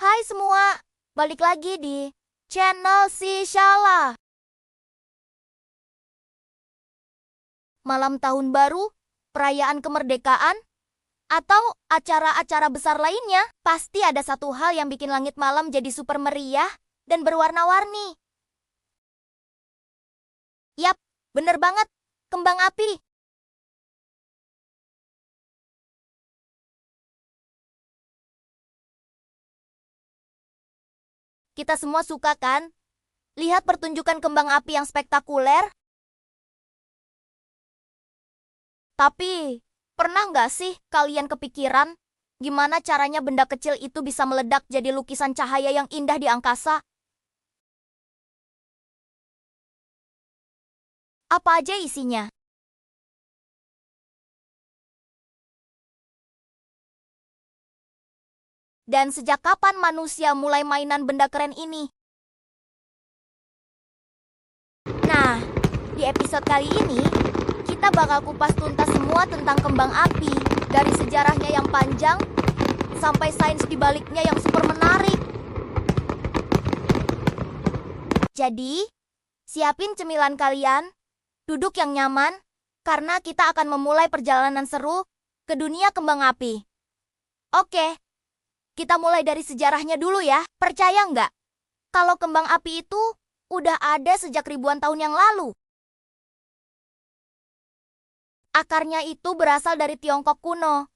Hai semua, balik lagi di channel si Shala. Malam tahun baru, perayaan kemerdekaan, atau acara-acara besar lainnya, pasti ada satu hal yang bikin langit malam jadi super meriah dan berwarna-warni. Yap, bener banget, kembang api. Kita semua suka kan? Lihat pertunjukan kembang api yang spektakuler. Tapi, pernah nggak sih kalian kepikiran gimana caranya benda kecil itu bisa meledak jadi lukisan cahaya yang indah di angkasa? Apa aja isinya? Dan sejak kapan manusia mulai mainan benda keren ini? Nah, di episode kali ini, kita bakal kupas tuntas semua tentang kembang api, dari sejarahnya yang panjang, sampai sains di baliknya yang super menarik. Jadi, siapin cemilan kalian, duduk yang nyaman, karena kita akan memulai perjalanan seru ke dunia kembang api. Oke, kita mulai dari sejarahnya dulu ya. Percaya nggak? Kalau kembang api itu udah ada sejak ribuan tahun yang lalu. Akarnya itu berasal dari Tiongkok kuno,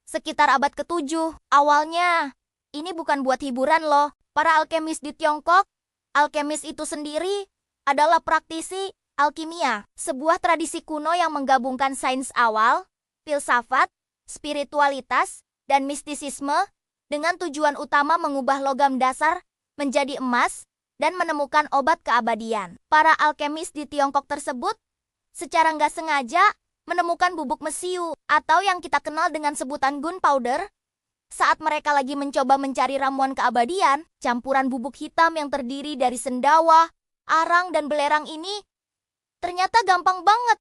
sekitar abad ke-7. Awalnya, ini bukan buat hiburan loh. Para alkemis di Tiongkok, alkemis itu sendiri adalah praktisi alkimia, sebuah tradisi kuno yang menggabungkan sains awal, filsafat, spiritualitas, dan mistisisme dengan tujuan utama mengubah logam dasar menjadi emas dan menemukan obat keabadian. Para alkemis di Tiongkok tersebut secara nggak sengaja menemukan bubuk mesiu atau yang kita kenal dengan sebutan gunpowder. Saat mereka lagi mencoba mencari ramuan keabadian, campuran bubuk hitam yang terdiri dari sendawa, arang, dan belerang ini ternyata gampang banget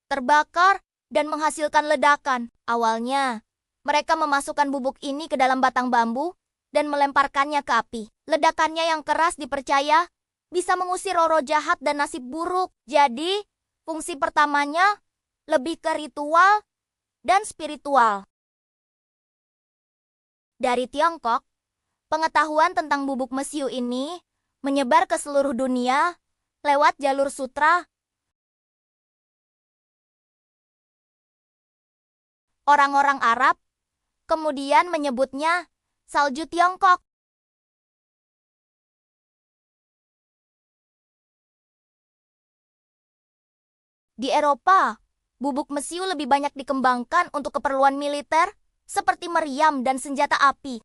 terbakar dan menghasilkan ledakan. Awalnya, mereka memasukkan bubuk ini ke dalam batang bambu dan melemparkannya ke api. Ledakannya yang keras dipercaya bisa mengusir roh-roh jahat dan nasib buruk. Jadi, fungsi pertamanya lebih ke ritual dan spiritual. Dari Tiongkok, pengetahuan tentang bubuk mesiu ini menyebar ke seluruh dunia lewat jalur sutra. Orang-orang Arab kemudian menyebutnya salju Tiongkok. Di Eropa, bubuk mesiu lebih banyak dikembangkan untuk keperluan militer seperti meriam dan senjata api.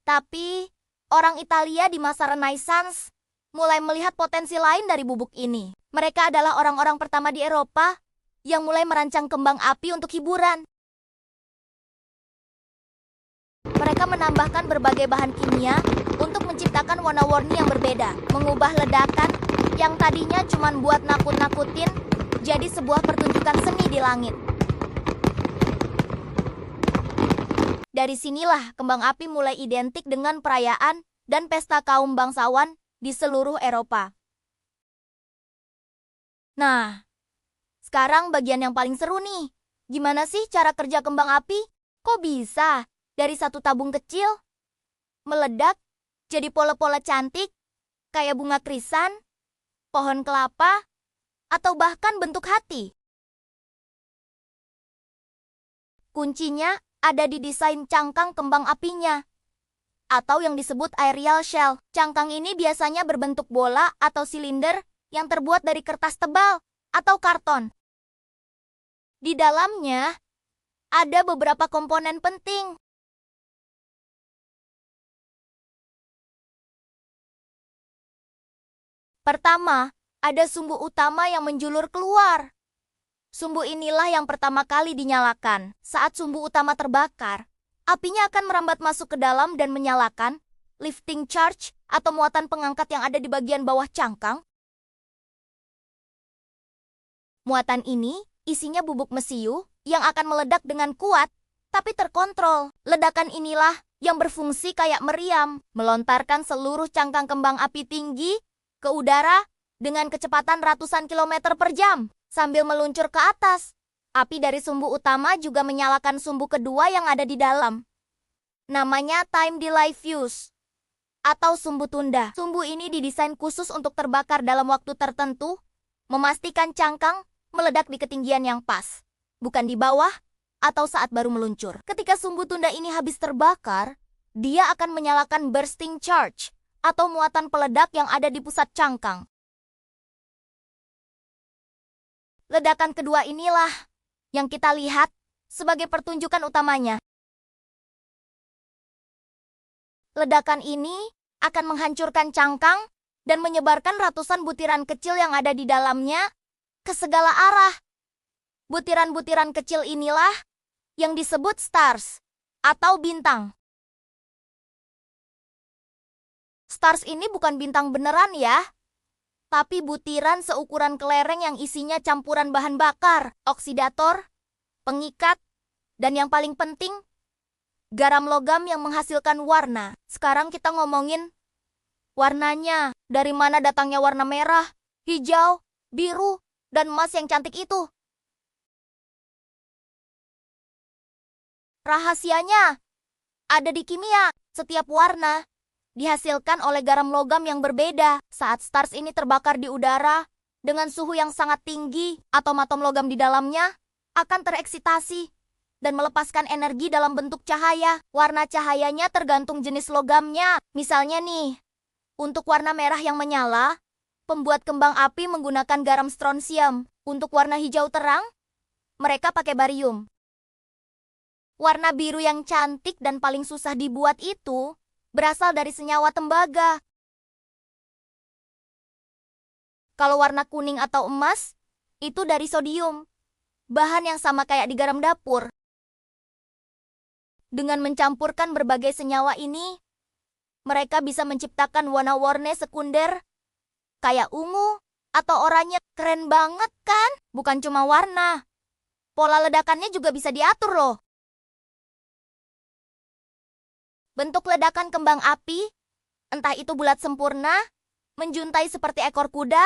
Tapi, orang Italia di masa Renaissance mulai melihat potensi lain dari bubuk ini. Mereka adalah orang-orang pertama di Eropa yang mulai merancang kembang api untuk hiburan. Mereka menambahkan berbagai bahan kimia untuk menciptakan warna-warni yang berbeda, mengubah ledakan yang tadinya cuma buat nakut-nakutin jadi sebuah pertunjukan seni di langit. Dari sinilah kembang api mulai identik dengan perayaan dan pesta kaum bangsawan di seluruh Eropa. Nah, sekarang bagian yang paling seru nih. Gimana sih cara kerja kembang api? Kok bisa dari satu tabung kecil meledak jadi pola-pola cantik kayak bunga krisan, pohon kelapa, atau bahkan bentuk hati? Kuncinya ada di desain cangkang kembang apinya, atau yang disebut aerial shell. Cangkang ini biasanya berbentuk bola atau silinder yang terbuat dari kertas tebal atau karton. Di dalamnya ada beberapa komponen penting. Pertama, ada sumbu utama yang menjulur keluar. Sumbu inilah yang pertama kali dinyalakan. Saat sumbu utama terbakar, apinya akan merambat masuk ke dalam dan menyalakan lifting charge atau muatan pengangkat yang ada di bagian bawah cangkang. Muatan ini isinya bubuk mesiu yang akan meledak dengan kuat tapi terkontrol. Ledakan inilah yang berfungsi kayak meriam, melontarkan seluruh cangkang kembang api tinggi ke udara dengan kecepatan ratusan kilometer per jam. Sambil meluncur ke atas, api dari sumbu utama juga menyalakan sumbu kedua yang ada di dalam. Namanya time delay fuse atau sumbu tunda. Sumbu ini didesain khusus untuk terbakar dalam waktu tertentu, memastikan cangkang meledak di ketinggian yang pas, bukan di bawah atau saat baru meluncur. Ketika sumbu tunda ini habis terbakar, dia akan menyalakan bursting charge atau muatan peledak yang ada di pusat cangkang. Ledakan kedua inilah yang kita lihat sebagai pertunjukan utamanya. Ledakan ini akan menghancurkan cangkang dan menyebarkan ratusan butiran kecil yang ada di dalamnya ke segala arah. Butiran-butiran kecil inilah yang disebut stars atau bintang. Stars ini bukan bintang beneran ya, tapi butiran seukuran kelereng yang isinya campuran bahan bakar, oksidator, pengikat, dan yang paling penting, garam logam yang menghasilkan warna. Sekarang kita ngomongin warnanya. Dari mana datangnya warna merah, hijau, biru, dan emas yang cantik itu? Rahasianya ada di kimia. Setiap warna dihasilkan oleh garam logam yang berbeda. Saat stars ini terbakar di udara dengan suhu yang sangat tinggi, atom-atom logam di dalamnya akan tereksitasi dan melepaskan energi dalam bentuk cahaya. Warna cahayanya tergantung jenis logamnya. Misalnya nih, untuk warna merah yang menyala, pembuat kembang api menggunakan garam strontium. Untuk warna hijau terang, mereka pakai barium. Warna biru yang cantik dan paling susah dibuat itu berasal dari senyawa tembaga. Kalau warna kuning atau emas, itu dari sodium, bahan yang sama kayak di garam dapur. Dengan mencampurkan berbagai senyawa ini, mereka bisa menciptakan warna-warni sekunder kayak ungu atau oranye. Keren banget kan? Bukan cuma warna, pola ledakannya juga bisa diatur loh. Bentuk ledakan kembang api, entah itu bulat sempurna, menjuntai seperti ekor kuda,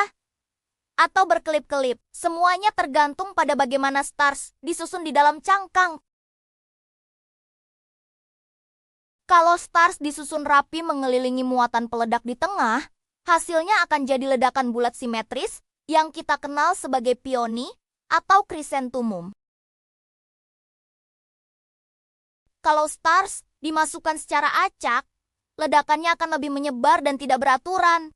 atau berkelip-kelip, semuanya tergantung pada bagaimana stars disusun di dalam cangkang. Kalau stars disusun rapi mengelilingi muatan peledak di tengah, hasilnya akan jadi ledakan bulat simetris yang kita kenal sebagai pioni atau krisentumum. Kalau stars dimasukkan secara acak, ledakannya akan lebih menyebar dan tidak beraturan.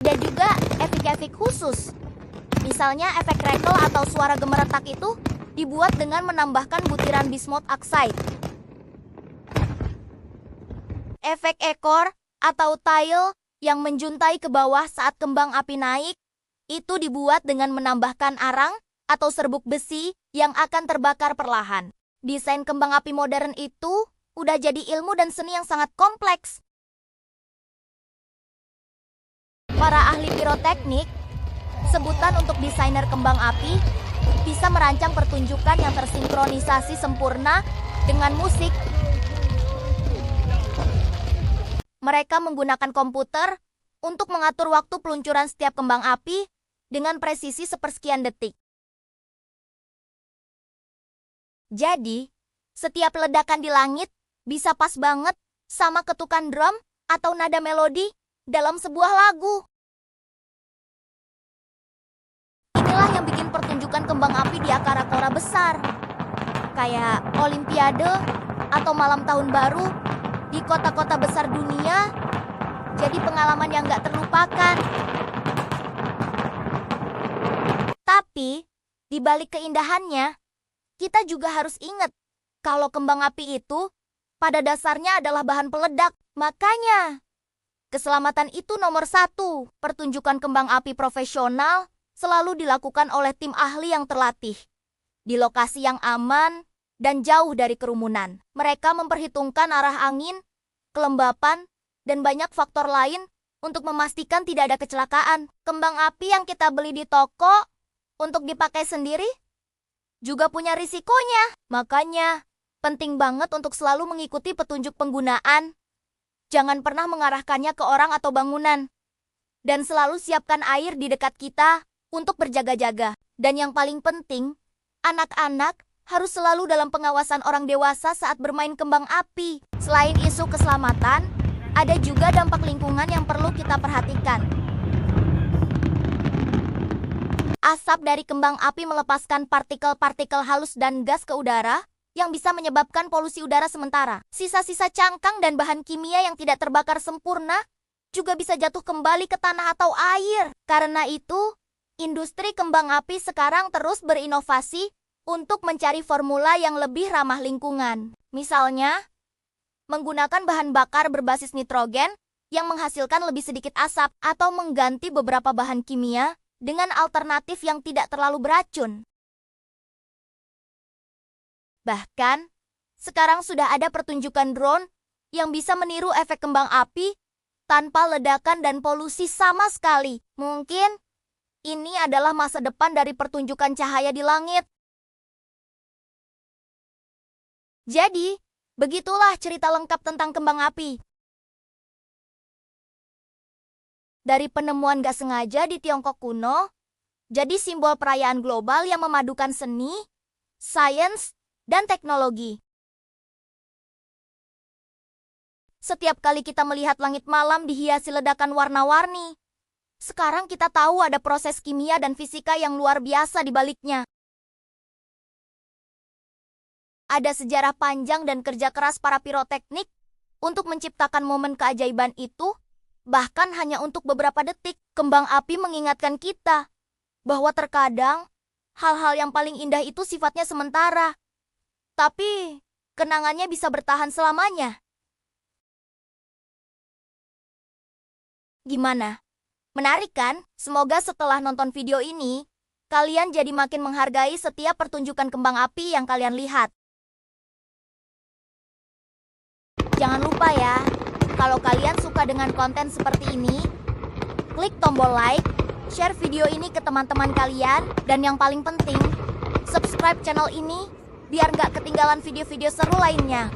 Ada juga efek-efek khusus. Misalnya efek crackle atau suara gemeretak itu dibuat dengan menambahkan butiran bismuth oxide. Efek ekor atau tail yang menjuntai ke bawah saat kembang api naik, itu dibuat dengan menambahkan arang atau serbuk besi yang akan terbakar perlahan. Desain kembang api modern itu udah jadi ilmu dan seni yang sangat kompleks. Para ahli piroteknik, sebutan untuk desainer kembang api, bisa merancang pertunjukan yang tersinkronisasi sempurna dengan musik. Mereka menggunakan komputer untuk mengatur waktu peluncuran setiap kembang api dengan presisi sepersekian detik. Jadi, setiap ledakan di langit bisa pas banget sama ketukan drum atau nada melodi dalam sebuah lagu. Inilah yang bikin pertunjukan kembang api di akara-akara besar, kayak Olimpiade atau malam tahun baru di kota-kota besar dunia, jadi pengalaman yang gak terlupakan. Tapi, di balik keindahannya, kita juga harus ingat kalau kembang api itu pada dasarnya adalah bahan peledak. Makanya, keselamatan itu nomor 1. Pertunjukan kembang api profesional selalu dilakukan oleh tim ahli yang terlatih, di lokasi yang aman dan jauh dari kerumunan. Mereka memperhitungkan arah angin, kelembapan, dan banyak faktor lain untuk memastikan tidak ada kecelakaan. Kembang api yang kita beli di toko untuk dipakai sendiri juga punya risikonya. Makanya, penting banget untuk selalu mengikuti petunjuk penggunaan. Jangan pernah mengarahkannya ke orang atau bangunan. Dan selalu siapkan air di dekat kita untuk berjaga-jaga. Dan yang paling penting, anak-anak harus selalu dalam pengawasan orang dewasa saat bermain kembang api. Selain isu keselamatan, ada juga dampak lingkungan yang perlu kita perhatikan. Asap dari kembang api melepaskan partikel-partikel halus dan gas ke udara yang bisa menyebabkan polusi udara sementara. Sisa-sisa cangkang dan bahan kimia yang tidak terbakar sempurna juga bisa jatuh kembali ke tanah atau air. Karena itu, industri kembang api sekarang terus berinovasi untuk mencari formula yang lebih ramah lingkungan. Misalnya, menggunakan bahan bakar berbasis nitrogen yang menghasilkan lebih sedikit asap atau mengganti beberapa bahan kimia dengan alternatif yang tidak terlalu beracun. Bahkan, sekarang sudah ada pertunjukan drone yang bisa meniru efek kembang api tanpa ledakan dan polusi sama sekali. Mungkin ini adalah masa depan dari pertunjukan cahaya di langit. Jadi, begitulah cerita lengkap tentang kembang api. Dari penemuan gak sengaja di Tiongkok kuno, jadi simbol perayaan global yang memadukan seni, sains, dan teknologi. Setiap kali kita melihat langit malam dihiasi ledakan warna-warni, sekarang kita tahu ada proses kimia dan fisika yang luar biasa di baliknya. Ada sejarah panjang dan kerja keras para piroteknik untuk menciptakan momen keajaiban itu, bahkan hanya untuk beberapa detik. Kembang api mengingatkan kita bahwa terkadang hal-hal yang paling indah itu sifatnya sementara, tapi kenangannya bisa bertahan selamanya. Gimana? Menarik kan? Semoga setelah nonton video ini, kalian jadi makin menghargai setiap pertunjukan kembang api yang kalian lihat. Jangan lupa ya, kalau kalian suka dengan konten seperti ini, klik tombol like, share video ini ke teman-teman kalian, dan yang paling penting, subscribe channel ini biar nggak ketinggalan video-video seru lainnya.